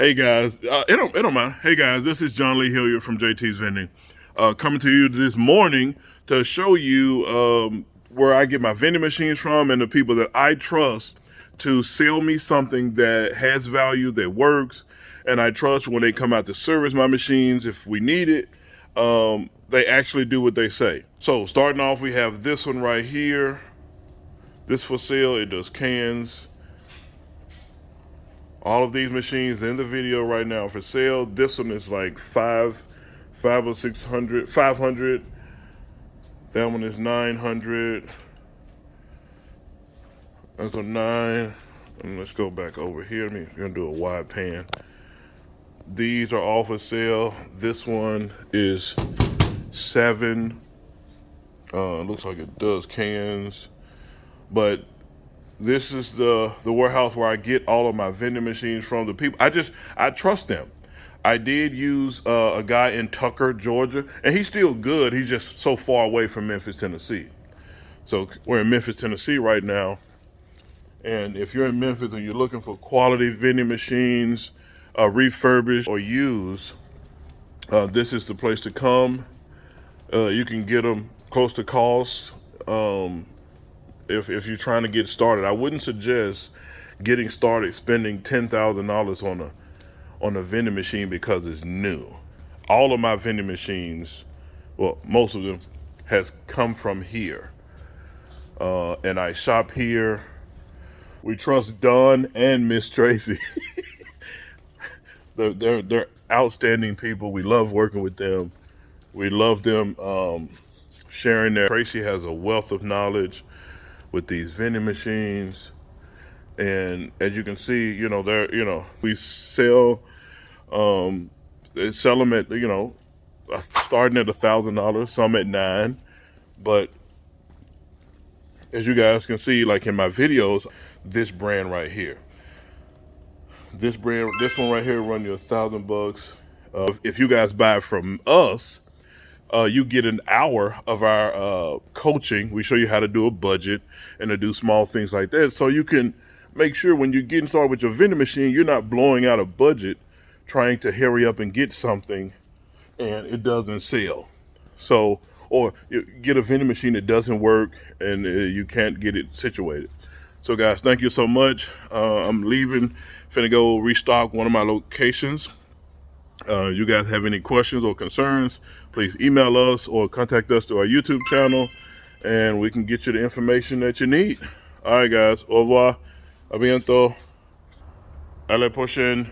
Hey guys, it don't matter. Hey guys, this is John Lee Hilliard from JT's Vending, coming to you this morning to show you where I get my vending machines from and the people that I trust to sell me something that has value, that works, and I trust when they come out to service my machines if we need it. They actually do what they say. So starting off, we have this one right here. This for sale. It does cans. All of these machines in the video right now for sale. This one is like five or 600, 500. That one is 900. That's a 9. And let's go back over here. We're gonna do a wide pan. These are all for sale. This one is 7. Looks like it does cans, but this is the warehouse where I get all of my vending machines from. The people, I trust them. I did use a guy in Tucker, Georgia, and he's still good. He's just so far away from Memphis, Tennessee. So we're in Memphis, Tennessee right now. And if you're in Memphis and you're looking for quality vending machines, refurbished or used, this is the place to come. You can get them close to cost. If you're trying to get started, I wouldn't suggest getting started spending $10,000 on a vending machine because it's new. All of my vending machines, well, most of them, has come from here, and I shop here. We trust Don and Miss Tracy. They're outstanding people. We love working with them. We love them sharing their. Tracy has a wealth of knowledge with these vending machines, and as you can see, we sell they sell them at starting at $1,000, some at 9. But as you guys can see, like in my videos, this brand right here, this one right here, run you $1,000. If you guys buy from us, you get an hour of our coaching. We show you how to do a budget and to do small things like that. So you can make sure when you're getting started with your vending machine, you're not blowing out a budget trying to hurry up and get something and it doesn't sell. So, or you get a vending machine that doesn't work and you can't get it situated. So guys, thank you so much. I'm leaving, finna go restock one of my locations. You guys have any questions or concerns, please email us or contact us through our YouTube channel and we can get you the information that you need. All right, guys. Au revoir. A bientôt. À la prochaine.